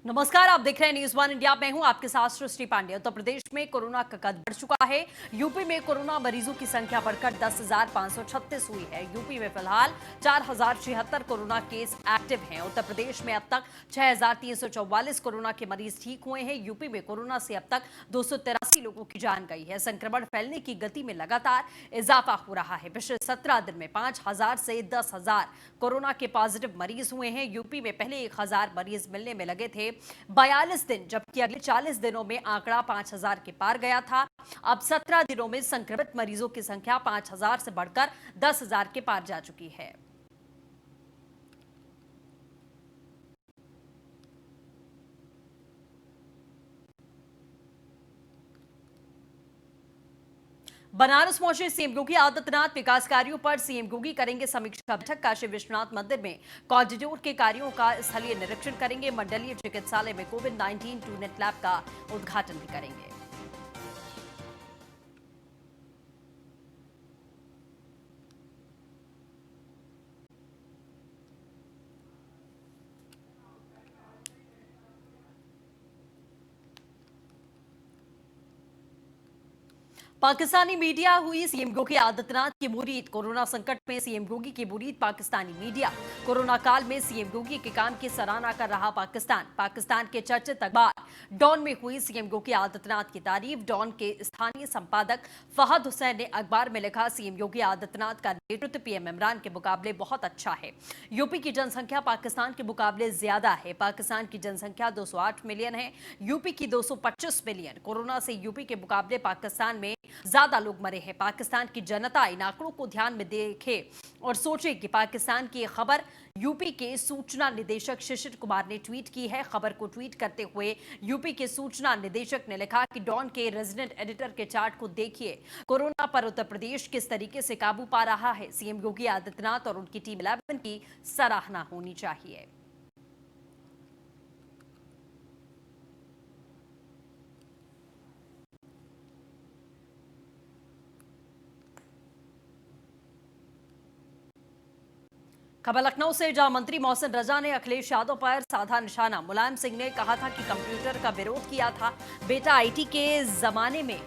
नमस्कार, आप देख रहे हैं न्यूज़ वन इंडिया। मैं हूं आपके साथ सृष्टि पांडे। उत्तर प्रदेश में कोरोना का कद बढ़ चुका है। यूपी में कोरोना मरीजों की संख्या बढ़कर 10,536 हुई है। यूपी में फिलहाल 4,076 कोरोना केस एक्टिव हैं। उत्तर प्रदेश में अब तक 6,344 कोरोना के मरीज ठीक हुए हैं। यूपी में कोरोना से अब तक 283 लोगों की जान गई है। संक्रमण फैलने की गति में लगातार इजाफा हो रहा है। पिछले 17 दिन में 5,000 से 10,000 कोरोना के पॉजिटिव मरीज हुए हैं। यूपी में पहले 1,000 मरीज मिलने में लगे थे 42 दिन, जबकि अगले 40 दिनों में आंकड़ा 5,000 के पार गया था। अब 17 दिनों में संक्रमित मरीजों की संख्या 5,000 से बढ़कर 10,000 के पार जा चुकी है। बनारस पहुंचे सीएम योगी आदित्यनाथ। विकास कार्यों पर सीएम योगी करेंगे समीक्षा बैठक। काशी विश्वनाथ मंदिर में कॉरिडोर के कार्यों का स्थलीय निरीक्षण करेंगे। मंडलीय चिकित्सालय में कोविड-19 ट्रूनेट लैब का उद्घाटन भी करेंगे। पाकिस्तानी मीडिया हुई सीएम योगी आदित्यनाथ की मुरीद। कोरोना संकट में सीएम योगी की मुरीद पाकिस्तानी मीडिया। कोरोना काल में सीएम योगी के काम की सराहना कर रहा पाकिस्तान के चर्चित अखबार डॉन में हुई सीएम योगी आदित्यनाथ की तारीफ। डॉन के स्थानीय संपादक फहद हुसैन ने अखबार में लिखा, सीएम योगी आदित्यनाथ का नेतृत्व पीएम इमरान के मुकाबले बहुत अच्छा है। यूपी की जनसंख्या पाकिस्तान के मुकाबले ज्यादा है। पाकिस्तान की जनसंख्या 208 मिलियन है, यूपी की 225 मिलियन। कोरोना से यूपी के मुकाबले पाकिस्तान में ज्यादा लोग मरे हैं। पाकिस्तान की जनता इन आंकड़ों को ध्यान में देखे और सोचे कि पाकिस्तान की खबर यूपी के सूचना निदेशक शिशिर कुमार ने ट्वीट की है। खबर को ट्वीट करते हुए यूपी के सूचना निदेशक ने लिखा कि डॉन के रेजिडेंट एडिटर के चार्ट को देखिए, कोरोना पर उत्तर प्रदेश किस तरीके से काबू पा रहा है। सीएम योगी आदित्यनाथ और उनकी टीम 11 की सराहना होनी चाहिए। खबर लखनऊ से, जहां मंत्री मोहसिन रजा ने अखिलेश यादव पर साधा निशाना। मुलायम सिंह ने कहा था कि कंप्यूटर का विरोध किया था। बेटा आईटी के जमाने में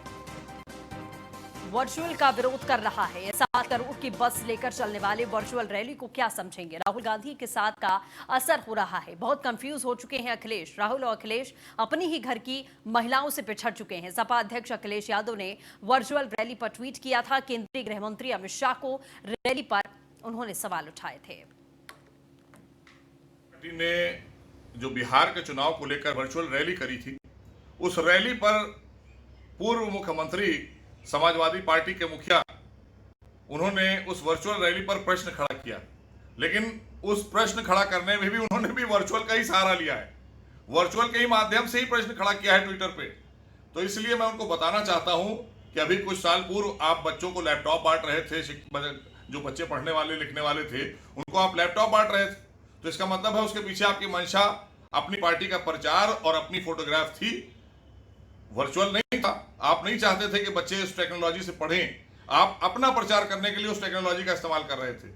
वर्चुअल का विरोध कर रहा है। 7 करोड़ की बस लेकर चलने वाले वर्चुअल रैली को क्या समझेंगे। राहुल गांधी के साथ का असर हो रहा है। बहुत कंफ्यूज हो चुके हैं अखिलेश। राहुल और अखिलेश अपनी ही घर की महिलाओं से पिछड़ चुके हैं। सपा अध्यक्ष अखिलेश यादव ने वर्चुअल रैली पर ट्वीट किया था। केंद्रीय गृह मंत्री अमित शाह को रैली पर उन्होंने सवाल उठाए थे। पार्टी ने जो बिहार के चुनाव को लेकर वर्चुअल रैली करी थी, उस रैली पर पूर्व मुख्यमंत्री समाजवादी पार्टी के मुखिया उन्होंने उस वर्चुअल रैली पर प्रश्न खड़ा किया, लेकिन उस प्रश्न खड़ा करने में भी उन्होंने भी वर्चुअल का ही सहारा लिया है। वर्चुअल के ही माध्यम से ही प्रश्न खड़ा किया है ट्विटर पे। तो इसलिए मैं उनको बताना चाहता हूं कि अभी कुछ साल पूर्व आप बच्चों को लैपटॉप बांट रहे थे, जो बच्चे पढ़ने वाले लिखने वाले थे उनको आप लैपटॉप बांट रहे थे। तो इसका मतलब है उसके पीछे आपकी मंशा अपनी पार्टी का प्रचार और अपनी फोटोग्राफ थी, वर्चुअल नहीं था। आप नहीं चाहते थे कि बच्चे उस टेक्नोलॉजी से पढ़ें, आप अपना प्रचार करने के लिए उस टेक्नोलॉजी का इस्तेमाल कर रहे थे।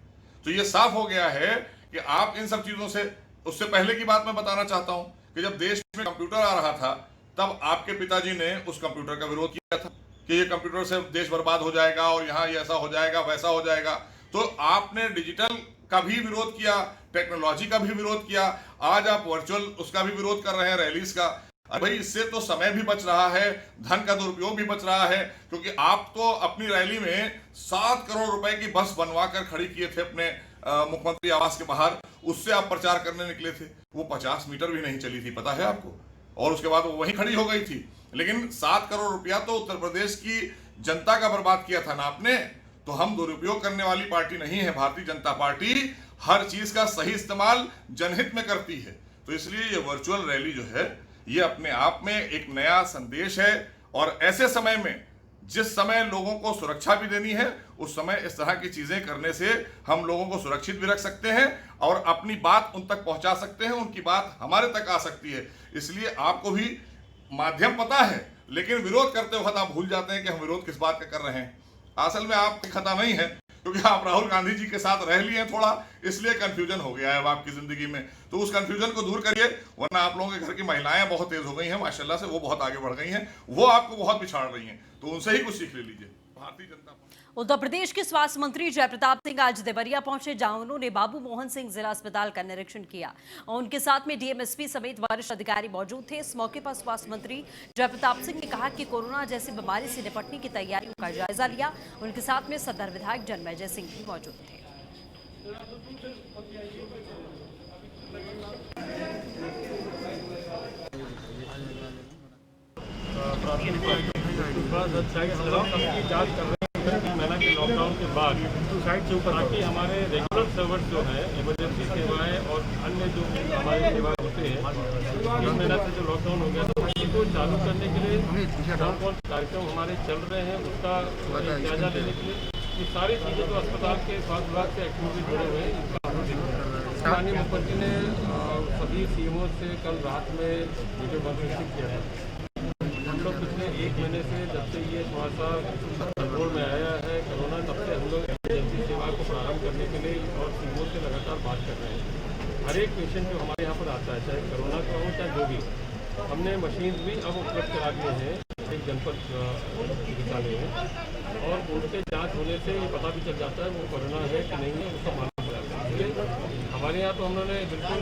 तो ये साफ हो गया है कि आप इन सब चीजों से, उससे पहले की बात मैं बताना चाहता हूं कि जब देश में कंप्यूटर आ रहा था तब आपके पिताजी ने उस कंप्यूटर का विरोध किया था कि ये कंप्यूटर से देश बर्बाद हो जाएगा और यहाँ ये ऐसा हो जाएगा वैसा हो जाएगा। तो आपने डिजिटल का भी विरोध किया, टेक्नोलॉजी का भी विरोध किया, आज आप वर्चुअल उसका भी विरोध कर रहे हैं, रैलीज का। भाई इससे तो समय भी बच रहा है, धन का दुरुपयोग भी बच रहा है, क्योंकि आप तो अपनी रैली में 7 करोड़ रुपए की बस बनवा कर खड़ी किए थे अपने मुख्यमंत्री आवास के बाहर, उससे आप प्रचार करने निकले थे। वो 50 मीटर भी नहीं चली थी, पता है आपको, और उसके बाद वो वहीं खड़ी हो गई थी। लेकिन 7 करोड़ रुपया तो उत्तर प्रदेश की जनता का बर्बाद किया था ना आपने। तो हम दुरुपयोग करने वाली पार्टी नहीं है। भारतीय जनता पार्टी हर चीज का सही इस्तेमाल जनहित में करती है। तो इसलिए ये वर्चुअल रैली जो है ये अपने आप में एक नया संदेश है, और ऐसे समय में जिस समय लोगों को सुरक्षा भी देनी है, उस समय इस तरह की चीजें करने से हम लोगों को सुरक्षित भी रख सकते हैं और अपनी बात उन तक पहुंचा सकते हैं, उनकी बात हमारे तक आ सकती है। इसलिए आपको भी माध्यम पता है, लेकिन विरोध करते वक्त आप भूल जाते हैं कि हम विरोध किस बात का कर रहे हैं। असल में आपकी खता नहीं है, क्योंकि आप राहुल गांधी जी के साथ रह लिए थोड़ा, इसलिए कंफ्यूजन हो गया है अब आपकी जिंदगी में। तो उस कंफ्यूजन को दूर करिए, वरना आप लोगों के घर की महिलाएं बहुत तेज हो गई हैं माशाल्लाह से, वो बहुत आगे बढ़ गई हैं, वो आपको बहुत पिछाड़ रही हैं, तो उनसे ही कुछ सीख ले लीजिए। भारतीय जनता पार्टी। उत्तर प्रदेश के स्वास्थ्य मंत्री जयप्रताप सिंह आज देवरिया पहुंचे, जहां उन्होंने बाबू मोहन सिंह जिला अस्पताल का निरीक्षण किया और उनके साथ में डीएमएसपी समेत वरिष्ठ अधिकारी मौजूद थे। इस मौके पर स्वास्थ्य मंत्री जयप्रताप सिंह ने कहा कि कोरोना जैसी बीमारी से निपटने की तैयारियों का जायजा लिया। उनके साथ में सदर विधायक जन्मेजय सिंह भी मौजूद थे। जांच कर रहे हैं महीना के लॉकडाउन के बाद, ताकि हमारे रेगुलर सर्वर्स जो है इमरजेंसी सेवाएं और अन्य जो हमारी सेवाएं होते हैं, 3 महीना से जो लॉकडाउन हो गया तो इसको चालू करने के लिए कौन कौन कार्यक्रम हमारे चल रहे हैं उसका जायजा लेने के लिए ये सारी चीज़ें जो अस्पताल के स्वास्थ्य विभाग से एक्टिविटी जुड़े हुए हैं इसका हम लोग माननीय मुख्यमंत्री ने सभी सीएमओ से कल रात में वीडियो कॉन्फ्रेंसिंग किया है। हम लोग पिछले 1 महीने से जब से ये थोड़ा सा कंट्रोल में आया है कोरोना, तब से हम लोग इमरजेंसी सेवा को प्रारंभ करने के लिए और सीएमओ से लगातार बात कर रहे हैं। हर एक पेशेंट जो हमारे यहाँ पर आता है, चाहे कोरोना का हो चाहे जो भी, हमने मशीन भी अब उपलब्ध करा दिए हैं एक जनपद चिकित्सालय में, और उनके जाँच होने से ये पता भी चल जाता है वो कोरोना है कि नहीं है, उसका मालूम हो जाता है। इसलिए हमारे यहाँ तो हम लोगों ने बिल्कुल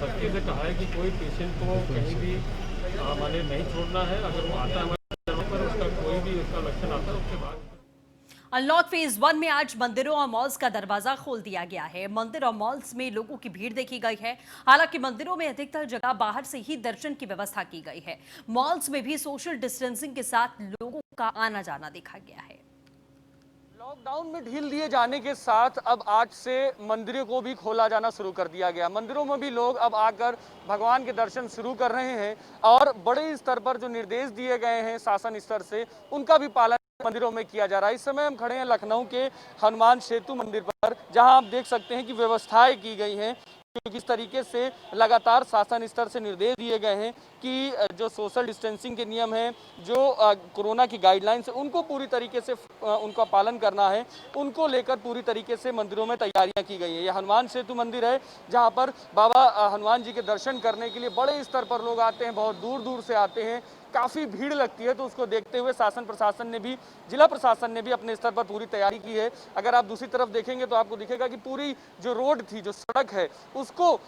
सख्ती से कहा है कि कोई पेशेंट को कहीं भी हमारे नहीं छोड़ना है। अगर वो आता है हमारे पर, उसका कोई भी उसका लक्षण आता है, उसके बाद अनलॉक फेज 1 में आज मंदिरों और मॉल्स का दरवाजा खोल दिया गया है। मंदिर और मॉल्स में लोगों की भीड़ देखी गई है। हालांकि मंदिरों में अधिकतर जगह बाहर से ही दर्शन की व्यवस्था की गई है। मॉल्स में भी सोशल डिस्टेंसिंग के साथ लोगों का आना जाना देखा गया है। लॉकडाउन में ढील दिए जाने के साथ अब आज से मंदिरों को भी खोला जाना शुरू कर दिया गया। मंदिरों में भी लोग अब आकर भगवान के दर्शन शुरू कर रहे हैं और बड़े स्तर पर जो निर्देश दिए गए हैं शासन स्तर से, उनका भी पालन मंदिरों में किया जा रहा है। इस समय हम खड़े हैं लखनऊ के हनुमान सेतु मंदिर पर, जहां आप देख सकते हैं कि व्यवस्थाएं की गई हैं, क्योंकि इस तरीके से लगातार शासन स्तर से निर्देश दिए गए हैं कि जो सोशल डिस्टेंसिंग के नियम हैं, जो कोरोना की गाइडलाइंस है, उनको पूरी तरीके से उनका पालन करना है। उनको लेकर पूरी तरीके से मंदिरों में तैयारियां की गई हैं। यह हनुमान सेतु मंदिर है, जहां पर बाबा हनुमान जी के दर्शन करने के लिए बड़े स्तर पर लोग आते हैं, बहुत दूर दूर से आते हैं, काफ़ी भीड़ लगती है। तो उसको देखते हुए शासन प्रशासन ने भी, जिला प्रशासन ने भी अपने स्तर पर पूरी तैयारी की है। अगर आप दूसरी तरफ देखेंगे तो आपको दिखेगा कि पूरी जो रोड थी, जो सड़क है, उसको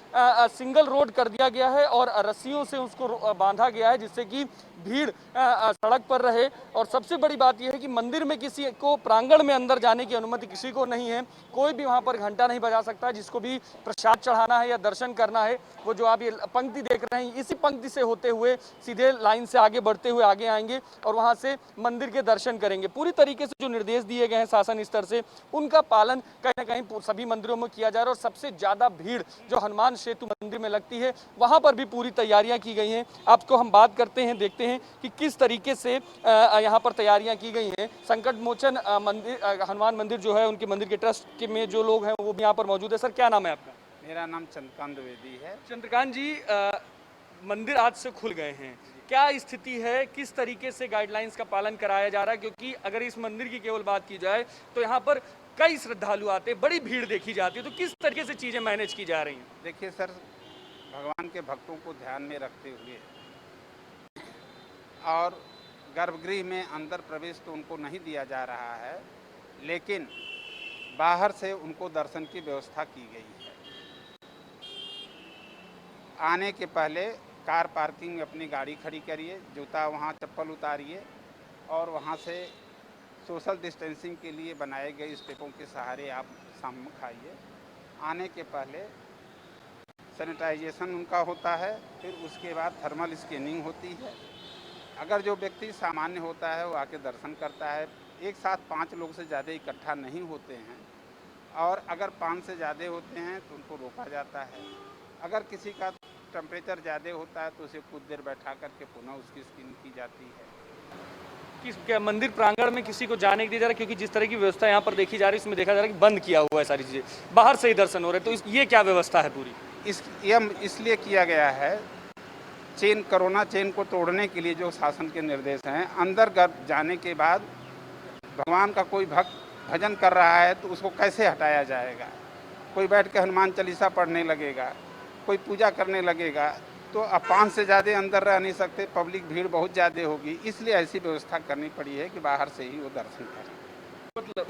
सिंगल रोड कर दिया गया है और रस्सियों से उसको बांधा गया है, जिससे कि भीड़ सड़क पर रहे। और सबसे बड़ी बात यह है कि मंदिर में किसी को प्रांगण में अंदर जाने की अनुमति किसी को नहीं है। कोई भी वहां पर घंटा नहीं बजा सकता। जिसको भी प्रसाद चढ़ाना है या दर्शन करना है, वो जो आप ये पंक्ति देख रहे हैं, इसी पंक्ति से होते हुए सीधे लाइन से आगे बढ़ते हुए आगे आएंगे और वहां से मंदिर के दर्शन करेंगे। पूरी तरीके से जो निर्देश दिए गए हैं शासन स्तर से, उनका पालन कहीं ना कहीं सभी मंदिरों में किया जा रहा है। और सबसे ज्यादा भीड़ जो हनुमान सेतु मंदिर में लगती है, वहां पर भी पूरी तैयारियां की गई हैं। आपको हम बात करते हैं, देखते हैं कि किस तरीके से यहाँ पर तैयारियां की गई हैं। संकट मोचन मंदिर, हनुमान मंदिर जो है, उनके मंदिर के ट्रस्ट में जो लोग हैं वो भी यहाँ पर मौजूद है। सर, क्या नाम है आपका? मेरा नाम चंद्रकांत द्विवेदी है। चंद्रकांत जी, मंदिर आज से खुल गए हैं, क्या स्थिति है, किस तरीके से गाइडलाइंस का पालन कराया जा रहा है? क्योंकि अगर इस मंदिर की केवल बात की जाए तो यहाँ पर कई श्रद्धालु आते हैं, बड़ी भीड़ देखी जाती है, तो किस तरीके से चीज़ें मैनेज की जा रही हैं? देखिए सर, भगवान के भक्तों को ध्यान में रखते हुए और गर्भगृह में अंदर प्रवेश तो उनको नहीं दिया जा रहा है, लेकिन बाहर से उनको दर्शन की व्यवस्था की गई है। आने के पहले कार पार्किंग में अपनी गाड़ी खड़ी करिए, जूता वहाँ चप्पल उतारिए और वहाँ से सोशल डिस्टेंसिंग के लिए बनाए गए स्टेपों के सहारे आप सम्मुख आइए। आने के पहले सैनिटाइजेशन उनका होता है, फिर उसके बाद थर्मल स्कैनिंग होती है। अगर जो व्यक्ति सामान्य होता है वो आके दर्शन करता है। एक साथ 5 लोग से ज़्यादा इकट्ठा नहीं होते हैं, और अगर 5 से ज़्यादा होते हैं तो उनको रोका जाता है। अगर किसी का टेम्परेचर ज़्यादा होता है तो उसे कुछ देर बैठा करके पुनः उसकी स्क्रीनिंग की जाती है। क्या मंदिर प्रांगण में किसी को जाने दिया जा रहा है? क्योंकि जिस तरह की व्यवस्था यहाँ पर देखी जा रही है, इसमें देखा जा रहा है कि बंद किया हुआ है सारी चीज़ें, बाहर से ही दर्शन हो रहे हैं, तो ये क्या व्यवस्था है पूरी? इसलिए किया गया है, कोरोना चेन को तोड़ने के लिए जो शासन के निर्देश हैं। अंदर जाने के बाद भगवान का कोई भक्त भजन कर रहा है तो उसको कैसे हटाया जाएगा। कोई बैठ के हनुमान चालीसा पढ़ने लगेगा, कोई पूजा करने लगेगा, तो अब 5 से ज़्यादा अंदर रह नहीं सकते, पब्लिक भीड़ बहुत ज़्यादा होगी, इसलिए ऐसी व्यवस्था करनी पड़ी है कि बाहर से ही वो दर्शन करें।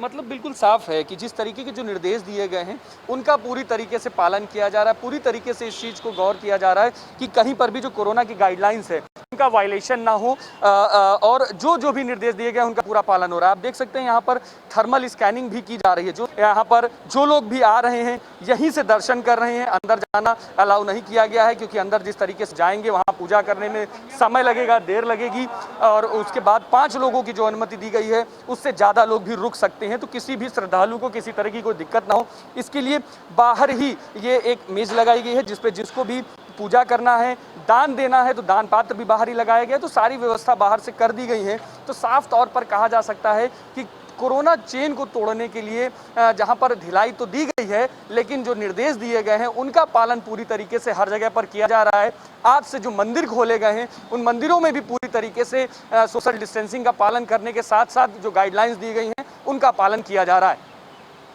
मतलब बिल्कुल साफ है कि जिस तरीके के जो निर्देश दिए गए हैं उनका पूरी तरीके से पालन किया जा रहा है। पूरी तरीके से इस चीज़ को गौर किया जा रहा है कि कहीं पर भी जो कोरोना की गाइडलाइंस है उनका वायलेशन ना हो, और जो भी निर्देश दिए गए उनका पूरा पालन हो रहा है। आप देख सकते हैं यहाँ पर थर्मल स्कैनिंग भी की जा रही है। जो यहाँ पर जो लोग भी आ रहे हैं यहीं से दर्शन कर रहे हैं, अंदर जाना अलाउ नहीं किया गया है, क्योंकि अंदर जिस तरीके से जाएंगे वहाँ पूजा करने में समय लगेगा, देर लगेगी, और उसके बाद 5 लोगों की जो अनुमति दी गई है उससे ज़्यादा लोग भी रुक सकते हैं। तो किसी भी श्रद्धालु को किसी तरह की कोई दिक्कत ना हो, इसके लिए बाहर ही ये एक मेज लगाई गई है जिसपे जिसको भी पूजा करना है, दान देना है तो दान पात्र भी बाहर ही लगाया गया है। तो सारी व्यवस्था बाहर से कर दी गई है। तो साफ तौर पर कहा जा सकता है कि कोरोना चेन को तोड़ने के लिए जहां पर ढिलाई तो दी गई है, लेकिन जो निर्देश दिए गए हैं उनका पालन पूरी तरीके से हर जगह पर किया जा रहा है। आज से जो मंदिर खोले गए हैं उन मंदिरों में भी पूरी तरीके से सोशल डिस्टेंसिंग का पालन करने के साथ साथ जो गाइडलाइंस दी गई हैं उनका पालन किया जा रहा है।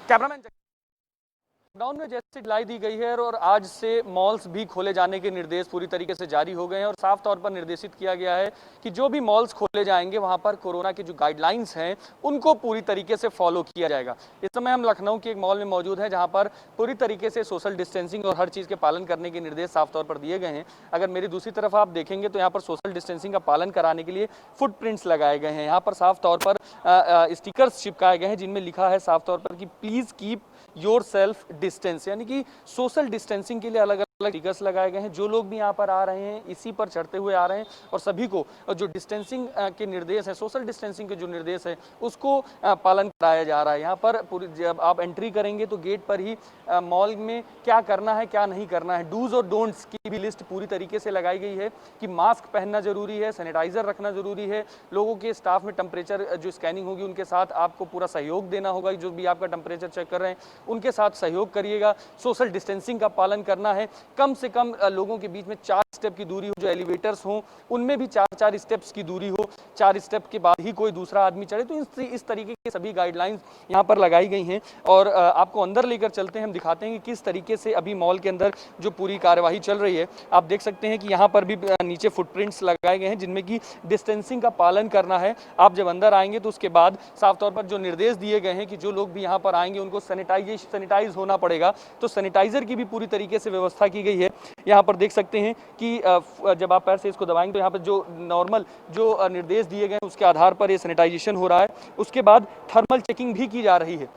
कैमरामैन लॉकडाउन में जैसे ढिलाई दी गई है और आज से मॉल्स भी खोले जाने के निर्देश पूरी तरीके से जारी हो गए हैं और साफ तौर पर निर्देशित किया गया है कि जो भी मॉल्स खोले जाएंगे वहां पर कोरोना की जो गाइडलाइंस हैं उनको पूरी तरीके से फॉलो किया जाएगा। इस समय हम लखनऊ के एक मॉल में मौजूद हैं जहां पर पूरी तरीके से सोशल डिस्टेंसिंग और हर चीज़ के पालन करने के निर्देश साफ तौर पर दिए गए हैं। अगर मेरी दूसरी तरफ आप देखेंगे तो यहाँ पर सोशल डिस्टेंसिंग का पालन कराने के लिए फुटप्रिंट्स लगाए गए हैं। यहाँ पर साफ तौर पर स्टिकर्स चिपकाए गए हैं जिनमें लिखा है साफ तौर पर कि please keep your self distance, यानी कि सोशल डिस्टेंसिंग के लिए अलग अलग स्टिकर्स लगाए गए हैं। जो लोग भी यहाँ पर आ रहे हैं इसी पर चढ़ते हुए आ रहे हैं और सभी को जो डिस्टेंसिंग के निर्देश हैं, सोशल डिस्टेंसिंग के जो निर्देश है उसको पालन कराया जा रहा है। यहाँ पर पूरी जब आप एंट्री करेंगे तो गेट पर ही मॉल में क्या करना है क्या नहीं करना है, डूज और डोंट्स की भी लिस्ट पूरी तरीके से लगाई गई है कि मास्क पहनना जरूरी है, सैनिटाइजर रखना जरूरी है, लोगों के स्टाफ में टेम्परेचर जो स्कैनिंग होगी उनके साथ आपको पूरा सहयोग देना होगा, जो भी आपका टेम्परेचर चेक कर रहे हैं उनके साथ सहयोग करिएगा। सोशल डिस्टेंसिंग का पालन करना है, कम से कम लोगों के बीच में 4 स्टेप की दूरी हो, जो एलिवेटर्स हों उनमें भी 4-4 स्टेप्स की दूरी हो, 4 स्टेप के बाद ही कोई दूसरा आदमी चढ़े। तो इस तरीके की सभी गाइडलाइंस यहाँ पर लगाई गई हैं और आपको अंदर लेकर चलते हैं, हम दिखाते हैं कि किस तरीके से अभी मॉल के अंदर जो पूरी कार्यवाही चल रही है। आप देख सकते हैं कि यहाँ पर भी नीचे फुटप्रिंट्स लगाए गए हैं जिनमें कि डिस्टेंसिंग का पालन करना है। आप जब अंदर आएंगे तो उसके बाद साफ तौर पर जो निर्देश दिए गए हैं कि जो लोग भी यहाँ पर आएंगे उनको सैनिटाइज होना पड़ेगा, तो सैनिटाइजर की भी पूरी तरीके से व्यवस्था की गई है। यहाँ पर देख सकते हैं कि जब आप पैर से इसको दबाएंगे तो यहाँ पर जो नॉर्मल जो निर्देश दिए गए हैं उसके आधार पर ये सैनिटाइजेशन हो रहा है। उसके बाद थर्मल चेकिंग भी की जा रही है।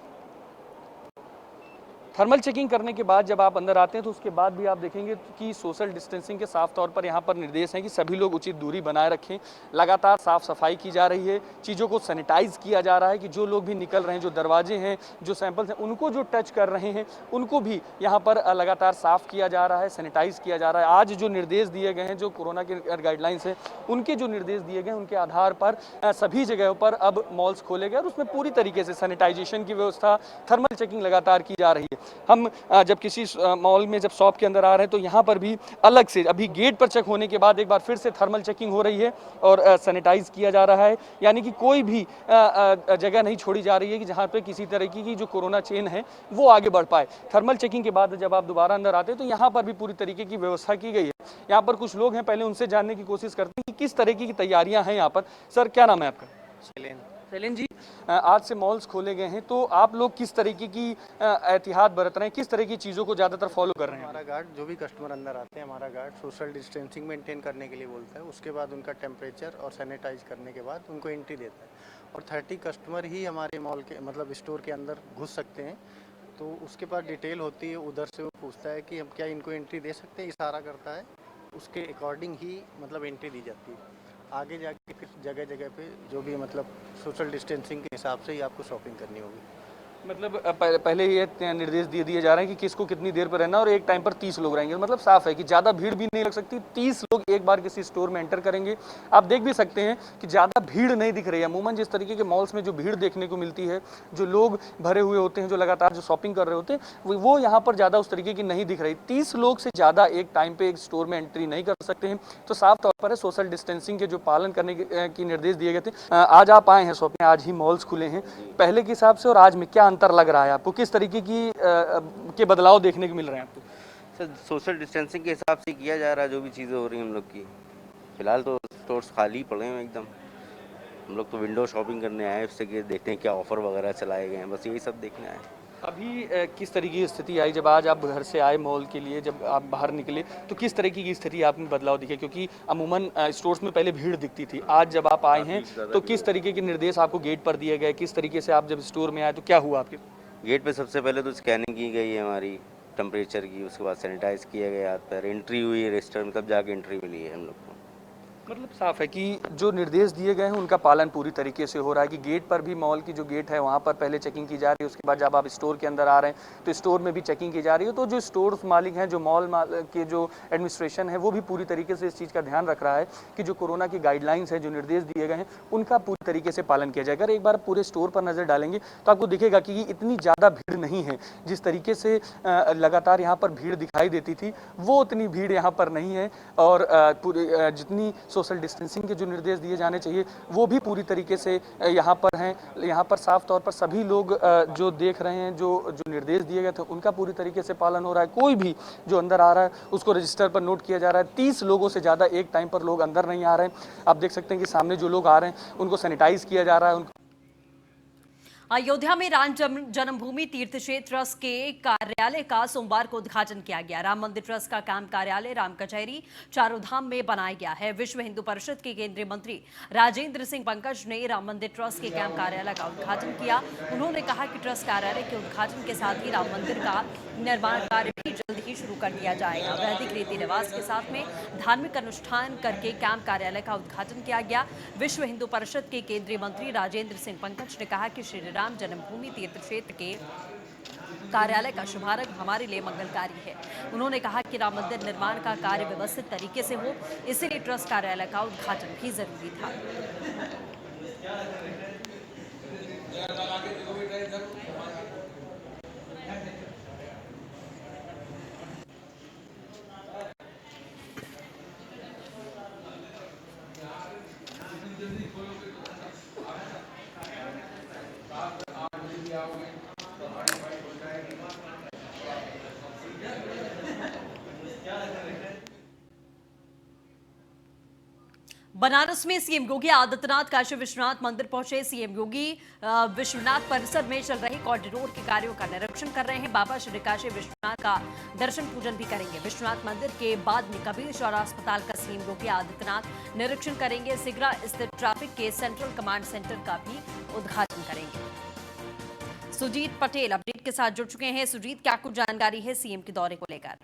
थर्मल चेकिंग करने के बाद जब आप अंदर आते हैं तो उसके बाद भी आप देखेंगे कि सोशल डिस्टेंसिंग के साफ तौर पर यहाँ पर निर्देश हैं कि सभी लोग उचित दूरी बनाए रखें। लगातार साफ सफाई की जा रही है, चीज़ों को सैनिटाइज किया जा रहा है कि जो लोग भी निकल रहे हैं, जो दरवाजे हैं, जो सैंपल्स हैं, उनको जो टच कर रहे हैं उनको भी यहाँ पर लगातार साफ किया जा रहा है, सैनिटाइज किया जा रहा है। आज जो निर्देश दिए गए हैं, जो कोरोना के गाइडलाइंस हैं उनके जो निर्देश दिए गए उनके आधार पर सभी जगहों पर अब मॉल्स खोले गए और उसमें पूरी तरीके से सैनिटाइजेशन की व्यवस्था, थर्मल चेकिंग लगातार की जा रही है। हम जब किसी मॉल में जब शॉप के अंदर आ रहे हैं तो यहाँ पर भी अलग से अभी गेट पर चेक होने के बाद एक बार फिर से थर्मल चेकिंग हो रही है और सैनिटाइज किया जा रहा है, यानी कि कोई भी जगह नहीं छोड़ी जा रही है कि जहाँ पे किसी तरह की जो कोरोना चेन है वो आगे बढ़ पाए। थर्मल चेकिंग के बाद जब आप दोबारा अंदर आते हैं तो यहाँ पर भी पूरी तरीके की व्यवस्था की गई है। यहाँ पर कुछ लोग हैं, पहले उनसे जानने की कोशिश करते हैं कि किस तरीके की तैयारियाँ हैं यहाँ पर। सर, क्या नाम है आपका? शैलेन जी, आज से मॉल्स खोले गए हैं तो आप लोग किस तरीके की एहतियात बरत रहे हैं, किस तरह की चीज़ों को ज़्यादातर फॉलो कर रहे हैं? हमारा गार्ड, जो भी कस्टमर अंदर आते हैं, हमारा गार्ड सोशल डिस्टेंसिंग मेंटेन करने के लिए बोलता है। उसके बाद उनका टेम्परेचर और सैनिटाइज करने के बाद उनको एंट्री देता है और 30 कस्टमर ही हमारे मॉल के मतलब स्टोर के अंदर घुस सकते हैं। तो उसके बाद डिटेल होती है, उधर से वो पूछता है कि हम क्या इनको एंट्री दे सकते हैं, इशारा करता है, उसके अकॉर्डिंग ही मतलब एंट्री दी जाती है। आगे जाके फिर जगह जगह पे जो भी मतलब सोशल डिस्टेंसिंग के हिसाब से ही आपको शॉपिंग करनी होगी। मतलब पहले ये निर्देश दे दिए जा रहे हैं कि किसको कितनी देर पर रहना और एक टाइम पर 30 लोग रहेंगे। मतलब साफ है कि ज़्यादा भीड़ भी नहीं लग सकती। 30 लोग एक बार किसी स्टोर में एंटर करेंगे। आप देख भी सकते हैं कि ज़्यादा भीड़ नहीं दिख रही है। अमूमन जिस तरीके के मॉल्स में जो भीड़ देखने को मिलती है, जो लोग भरे हुए होते हैं, जो लगातार जो शॉपिंग कर रहे होते हैं, वो यहाँ पर ज़्यादा उस तरीके की नहीं दिख रही। 30 लोग से ज़्यादा एक टाइम पर एक स्टोर में एंट्री नहीं कर सकते हैं। तो साफ तौर पर सोशल डिस्टेंसिंग के जो पालन करने के निर्देश दिए गए थे। आज आप आए हैं शॉपिंग, आज ही मॉल्स खुले हैं, पहले के हिसाब से और आज में क्या अंतर लग रहा है आपको? किस तरीके की के बदलाव देखने को मिल रहे हैं आपको? सर सोशल डिस्टेंसिंग के हिसाब से किया जा रहा है जो भी चीज़ें हो रही हैं हम लोग की। फिलहाल तो स्टोर्स खाली पड़े हैं एकदम। हम लोग तो विंडो शॉपिंग करने आए हैं, उससे कि देखते हैं क्या ऑफ़र वगैरह चलाए गए हैं, बस यही सब देखने आए हैं। अभी किस तरीके की स्थिति आई जब आज आप घर से आए मॉल के लिए, जब आप बाहर निकले तो किस तरीके की स्थिति आप में बदलाव दिखे? क्योंकि अमूमन स्टोर्स में पहले भीड़ दिखती थी, आज जब आप आए हैं तो किस तरीके के निर्देश आपको गेट पर दिए गए? किस तरीके से आप जब स्टोर में आए तो क्या हुआ आपके? गेट पे सबसे पहले तो स्कैनिंग की गई है हमारी टेम्परेचर की, उसके बाद सैनिटाइज़ किया गया, फिर एंट्री हुई है रजिस्टर में, तब जाके एंट्री मिली है हम लोग को। मतलब साफ है कि जो निर्देश दिए गए हैं उनका पालन पूरी तरीके से हो रहा है कि गेट पर भी, मॉल की जो गेट है वहाँ पर पहले चेकिंग की जा रही है, उसके बाद जब आप स्टोर के अंदर आ रहे हैं तो स्टोर में भी चेकिंग की जा रही है। तो जो स्टोर मालिक हैं, जो मॉल के जो एडमिनिस्ट्रेशन है, वो भी पूरी तरीके से इस चीज़ का ध्यान रख रहा है कि जो कोरोना की गाइडलाइंस है, जो निर्देश दिए गए हैं, उनका पूरी तरीके से पालन किया जाएगा। अगर एक बार पूरे स्टोर पर नज़र डालेंगे तो आपको दिखेगा कि इतनी ज़्यादा भीड़ नहीं है। जिस तरीके से लगातार यहाँ पर भीड़ दिखाई देती थी, वो उतनी भीड़ यहाँ पर नहीं है और पूरी जितनी सोशल डिस्टेंसिंग के जो निर्देश दिए जाने चाहिए वो भी पूरी तरीके से यहाँ पर हैं। यहाँ पर साफ तौर पर सभी लोग जो देख रहे हैं, जो निर्देश दिए गए थे उनका पूरी तरीके से पालन हो रहा है। कोई भी जो अंदर आ रहा है उसको रजिस्टर पर नोट किया जा रहा है। 30 लोगों से ज़्यादा एक टाइम पर लोग अंदर नहीं आ रहे हैं। आप देख सकते हैं कि सामने जो लोग आ रहे हैं उनको सैनिटाइज किया जा रहा है। अयोध्या में राम जन्मभूमि तीर्थ क्षेत्र ट्रस्ट के कार्यालय का सोमवार को उद्घाटन किया गया। राम मंदिर ट्रस्ट का काम कार्यालय राम कचहरी चारों धाम में बनाया गया है। विश्व हिंदू परिषद के केंद्रीय मंत्री राजेंद्र सिंह पंकज ने राम मंदिर ट्रस्ट के कैंप कार्यालय का उद्घाटन किया। उन्होंने कहा कि ट्रस्ट कार्यालय के उद्घाटन के साथ ही राम मंदिर का निर्माण कार्य भी जल्द ही शुरू कर दिया जाएगा। वैदिक रीति रिवाज के साथ में धार्मिक अनुष्ठान करके कैंप कार्यालय का उद्घाटन किया गया। विश्व हिंदू परिषद के केंद्रीय मंत्री राजेंद्र सिंह पंकज ने कहा कि श्री राम जन्मभूमि तीर्थ क्षेत्र के कार्यालय का शुभारंभ हमारे लिए मंगलकारी है। उन्होंने कहा कि राम मंदिर निर्माण का कार्य व्यवस्थित तरीके से हो, इसीलिए ट्रस्ट कार्यालय का उद्घाटन भी जरूरी था। बनारस में सीएम योगी आदित्यनाथ काशी विश्वनाथ मंदिर पहुंचे। सीएम योगी विश्वनाथ परिसर में चल रहे कॉरिडोर के कार्यों का निरीक्षण कर रहे हैं। बाबा श्री काशी विश्वनाथ का दर्शन पूजन भी करेंगे। विश्वनाथ मंदिर के बाद में कबीर चौरा अस्पताल का सीएम योगी आदित्यनाथ निरीक्षण करेंगे। सिगरा स्थित ट्रैफिक के सेंट्रल कमांड सेंटर का भी उद्घाटन करेंगे। सुजीत पटेल अपडेट के साथ जुड़ चुके हैं। सुजीत, क्या कुछ जानकारी है सीएम के दौरे को लेकर?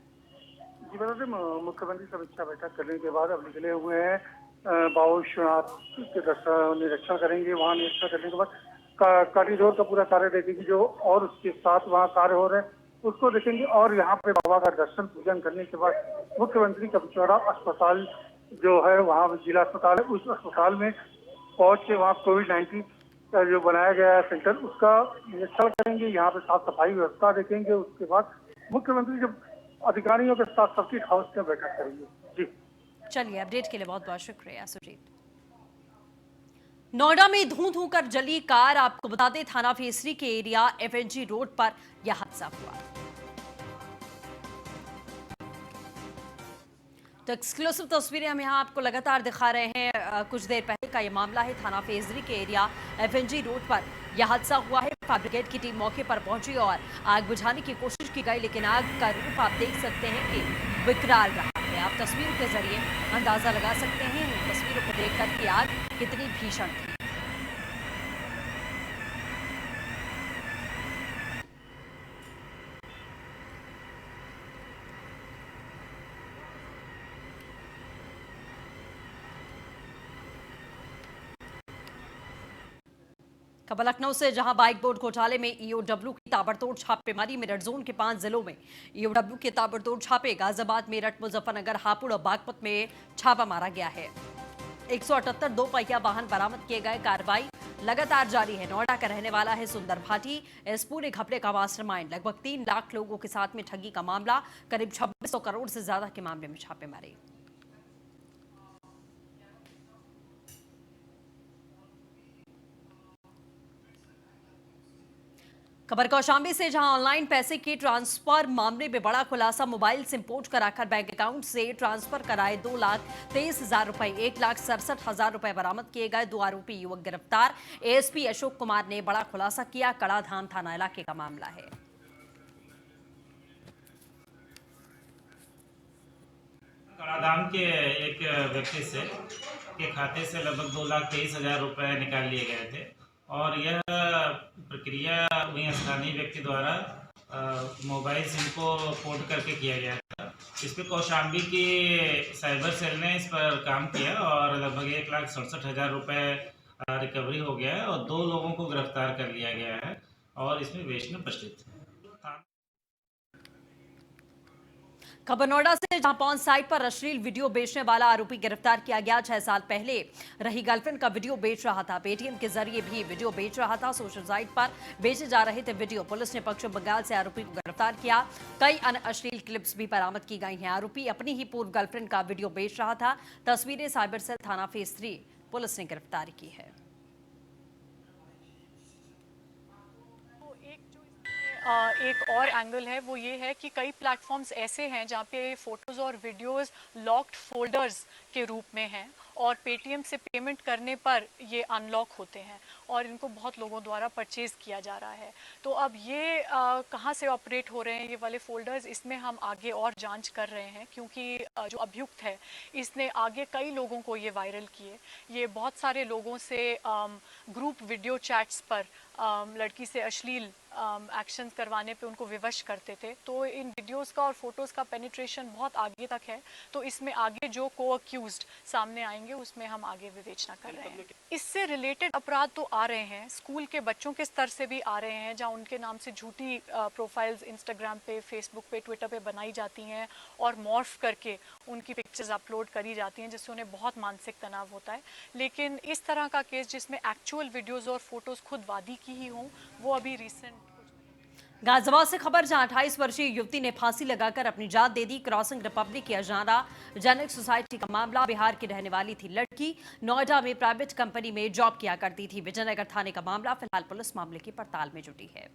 जी बता दें, मुख्यमंत्री समीक्षा बैठक करने के बाद अब निकले हुए हैं। बाबा विश्वनाथ के दर्शन निरीक्षण करेंगे। वहाँ निरीक्षण करने के बाद कॉरिडोर का पूरा कार्य देखेंगे, जो और उसके साथ वहाँ कार्य हो रहे हैं उसको देखेंगे। और यहाँ पे बाबा का दर्शन पूजन करने के बाद मुख्यमंत्री कबीरचौरा अस्पताल जो है, वहाँ जिला अस्पताल है, उस अस्पताल में पहुँच के वहाँ कोविड-19 का जो बनाया गया है सेंटर, उसका निरीक्षण करेंगे। यहाँ पे साफ सफाई व्यवस्था देखेंगे। उसके बाद मुख्यमंत्री जब अधिकारियों के साथ सर्किट हाउस में बैठक करेंगे। जी चलिए, अपडेट के लिए बहुत बहुत शुक्रिया सुजीत। नोएडा में धूं धूं कर जली कार। आपको बता दें, थाना फेस 3 के एरिया FNG रोड पर यह हादसा हुआ। तो एक्सक्लूसिव तस्वीरें हम यहाँ आपको लगातार दिखा रहे हैं। कुछ देर पहले का ये मामला है। थाना फेस 3 के एरिया FNG रोड पर यह हादसा हुआ है। फायर ब्रिगेड की टीम मौके पर पहुंची और आग बुझाने की कोशिश की गई, लेकिन आग का रूप आप देख सकते हैं कि विकराल रहा है। आप तस्वीरों के जरिए अंदाजा लगा सकते हैं इन तस्वीरों को देखकर कि आग कितनी भीषण थी। खबर लखनऊ से, जहां बाइक बोर्ड घोटाले में ईओडब्ल्यू की ताबड़तोड़ छापेमारी। मेरठ जोन के 5 जिलों में ईओडब्ल्यू के ताबड़तोड़ छापे। गाजियाबाद, मेरठ, मुजफ्फरनगर, हापुड़ और बागपत में छापा मारा गया है। 178 दो पहिया वाहन बरामद किए गए। कार्रवाई लगातार जारी है। नोएडा का रहने वाला है सुंदर भाटी, इस पूरे घपले का मास्टरमाइंड। लगभग 3 लाख लोगों के साथ में ठगी का मामला। करीब 2600 करोड़ से ज्यादा के मामले में छापे मारे। खबर कौशाम्बी से, जहां ऑनलाइन पैसे के ट्रांसफर मामले में बड़ा खुलासा। मोबाइल सिम पोर्ट कराकर बैंक अकाउंट से ट्रांसफर कराए 2,23,000 रुपए, 1,67,000 रुपए बरामद किए गए। 2 आरोपी युवक गिरफ्तार। एएसपी अशोक कुमार ने बड़ा खुलासा किया। कड़ाधाम थाना इलाके का मामला है। कड़ाधाम के एक व्यक्ति से के खाते से लगभग 2,23,000 रुपए निकाल लिए गए थे और यह प्रक्रिया वहीं स्थानीय व्यक्ति द्वारा मोबाइल सिम को पोर्ट करके किया गया था। इस पर कौशाम्बी की साइबर सेल ने इस पर काम किया और लगभग 1,67,000 रुपए रिकवरी हो गया है और 2 लोगों को गिरफ्तार कर लिया गया है और इसमें बेचने प्रचलित है। खबर नोएडा से, जहां पॉर्न साइट पर अश्लील वीडियो बेचने वाला आरोपी गिरफ्तार किया गया। 6 साल पहले रही गर्लफ्रेंड का वीडियो बेच रहा था। पेटीएम के जरिए भी वीडियो बेच रहा था। सोशल साइट पर बेचे जा रहे थे वीडियो। पुलिस ने पश्चिम बंगाल से आरोपी को गिरफ्तार किया। कई अन्य अश्लील क्लिप्स भी बरामद की गई हैं। आरोपी अपनी ही पूर्व गर्लफ्रेंड का वीडियो बेच रहा था। तस्वीरें साइबर सेल थाना फेज 3 पुलिस ने गिरफ्तार की है। एक और एंगल है वो ये है कि कई प्लेटफॉर्म्स ऐसे हैं जहाँ पे फ़ोटोज़ और वीडियोस लॉक्ड फोल्डर्स के रूप में हैं और पेटीएम से पेमेंट करने पर ये अनलॉक होते हैं और इनको बहुत लोगों द्वारा परचेज़ किया जा रहा है। तो अब ये कहाँ से ऑपरेट हो रहे हैं ये वाले फ़ोल्डर्स, इसमें हम आगे और जांच कर रहे हैं क्योंकि जो अभियुक्त है इसने आगे कई लोगों को ये वायरल किए। ये बहुत सारे लोगों से ग्रुप वीडियो चैट्स पर लड़की से अश्लील एक्शंस करवाने पे उनको विवश करते थे। तो इन वीडियोस का और फोटोज़ का पेनिट्रेशन बहुत आगे तक है। तो इसमें आगे जो को अक्यूज्ड सामने आएंगे उसमें हम आगे विवेचना कर रहे हैं। इससे रिलेटेड अपराध तो आ रहे हैं, स्कूल के बच्चों के स्तर से भी आ रहे हैं जहां उनके नाम से झूठी प्रोफाइल्स इंस्टाग्राम पे, फेसबुक पे, ट्विटर पे बनाई जाती हैं और मॉर्फ करके उनकी पिक्चर्स अपलोड करी जाती हैं जिससे उन्हें बहुत मानसिक तनाव होता है। लेकिन इस तरह का केस जिसमें एक्चुअल वीडियोज़ और फोटोज़ खुद वादी की ही हों वो अभी रिसेंट। गाजियाबाद से खबर, जहां 28 वर्षीय युवती ने फांसी लगाकर अपनी जान दे दी। क्रॉसिंग रिपब्लिक की अजाना जेनिक सोसाइटी का मामला। बिहार की रहने वाली थी लड़की, नोएडा में प्राइवेट कंपनी में जॉब किया करती थी। विजयनगर थाने का मामला। फिलहाल पुलिस मामले की पड़ताल में जुटी है।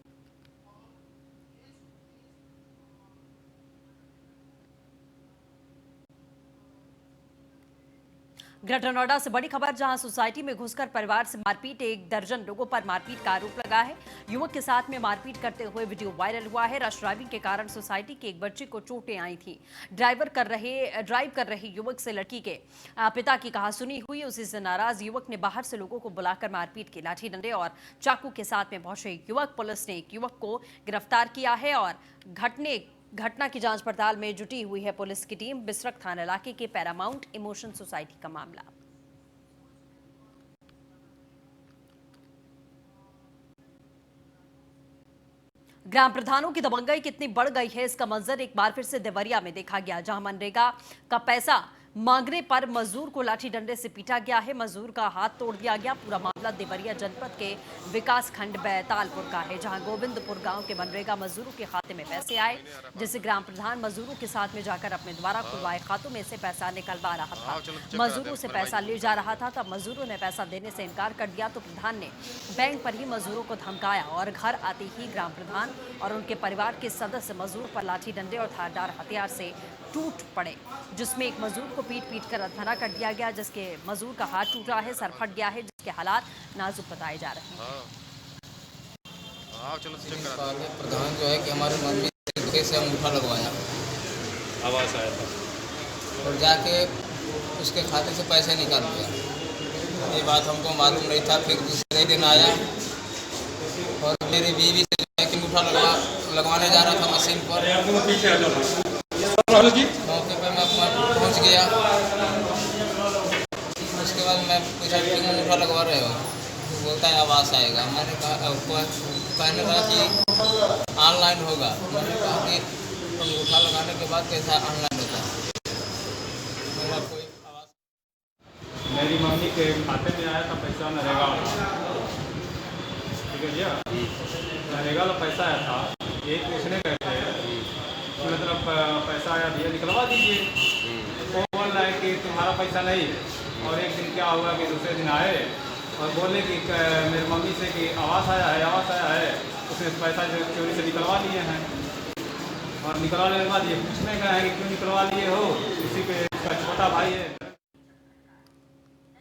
ग्रेटर नोएडा से बड़ी खबर, जहां सोसाइटी में घुसकर परिवार से मारपीट। 1 दर्जन लोगों पर मारपीट का आरोप लगा है। युवक के साथ में मारपीट करते हुए वीडियो वायरल हुआ है। रश ड्राइविंग के कारण सोसाइटी के एक बच्चे को चोटें आई थी। ड्राइव कर रहे युवक से लड़की के पिता की कहासुनी हुई। उसी से नाराज युवक ने बाहर से लोगों को बुलाकर मारपीट की। लाठी डंडे और चाकू के साथ में पहुंचे युवक। पुलिस ने एक युवक को गिरफ्तार किया है और घटना की जांच पड़ताल में जुटी हुई है पुलिस की टीम। बिसरक थाना इलाके के पैरामाउंट इमोशन सोसाइटी का मामला। ग्राम प्रधानों की दबंगई कितनी बढ़ गई है, इसका मंजर एक बार फिर से देवरिया में देखा गया, जहां मनरेगा का पैसा मांगने पर मजदूर को लाठी डंडे से पीटा गया है। मजदूर का हाथ तोड़ दिया गया। पूरा मामला देवरिया जनपद के विकास खंड बैतालपुर का है, जहां गोविंदपुर गांव के मनरेगा मजदूरों के खाते में पैसे आए, जिसे ग्राम प्रधान मजदूरों के साथ में जाकर अपने द्वारा खुलवाए खातों में से पैसा निकलवा रहा था। मजदूरों से पैसा ले जा रहा था, तब मजदूरों ने पैसा देने से इनकार कर दिया तो प्रधान ने बैंक पर ही मजदूरों को धमकाया और घर आते ही ग्राम प्रधान और उनके परिवार के सदस्य मजदूर पर लाठी डंडे और धारदार हथियार से टूट पड़े, जिसमें एक मजदूर को पीट कर अधमरा कर दिया गया, जिसके मजदूर का हाथ टूटा है, सर फट गया है, जिसके हालात नाजुक बताए जा रहे हैं। प्रधान जो है कि हमारे मम्मी से अंगूठा लगवाया, आवाज़ आया था और जाके उसके खाते से पैसे निकाल लिया। ये बात हमको मालूम नहीं था। फिर दूसरे दिन आया और मेरी बीवी से जो है कि अंगूठा लगवाने जा रहा था मशीन पर। मौके पर मैं पहुंच गया। उसके बाद मैं पूछा कि अंगूठा लगवा रहे हो, बोलता है आवास आएगा। मैंने कहा कहने लगा कि ऑनलाइन होगा। मैंने कहा कि अंगूठा लगाने के बाद कैसा ऑनलाइन होता है। मेरा कोई आवास मेरी मम्मी के खाते में आया था पैसा नरेगा वाला, ठीक है भैया, नरेगा वाला पैसा आया था। ये पूछने गए थे, मतलब पैसा आया भैया निकलवा दीजिए। वो बोल रहा है कि तुम्हारा पैसा नहीं। और एक दिन क्या हुआ कि दूसरे दिन आए और बोले कि मेरी मम्मी से कि आवास आया है, उसने पैसा जो चोरी से निकलवा लिए हैं। और निकलवाने के बाद ये पूछने गए हैं कि क्यों निकलवा लिए हो, इसी पे इसका छोटा भाई है।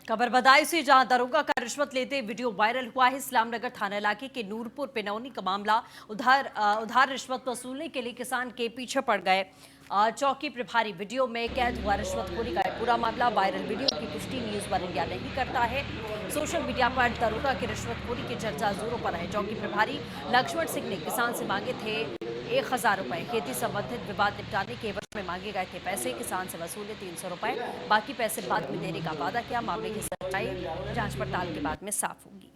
खबर बदायूं से, जहां दरोगा का रिश्वत लेते वीडियो वायरल हुआ है। इस्लामनगर थाना इलाके के नूरपुर पिनौनी का मामला। उधार रिश्वत वसूलने के लिए किसान के पीछे पड़ गए चौकी प्रभारी। वीडियो में कैद हुआ रिश्वतखोरी का पूरा मामला। वायरल वीडियो की पुष्टि न्यूज़ वन इंडिया नहीं करता है। सोशल मीडिया पर दरोगा की रिश्वतखोरी की चर्चा जोरों पर है। चौकी प्रभारी लक्ष्मण सिंह ने किसान से मांगे थे 1000 रुपए। खेती संबंधित विवाद निपटाने के एवज में मांगे गए थे पैसे। किसान से वसूले 300 रुपए। बाकी पैसे बाद में देने का वादा किया। मामले की सच्चाई जांच पड़ताल के बाद में साफ होगी।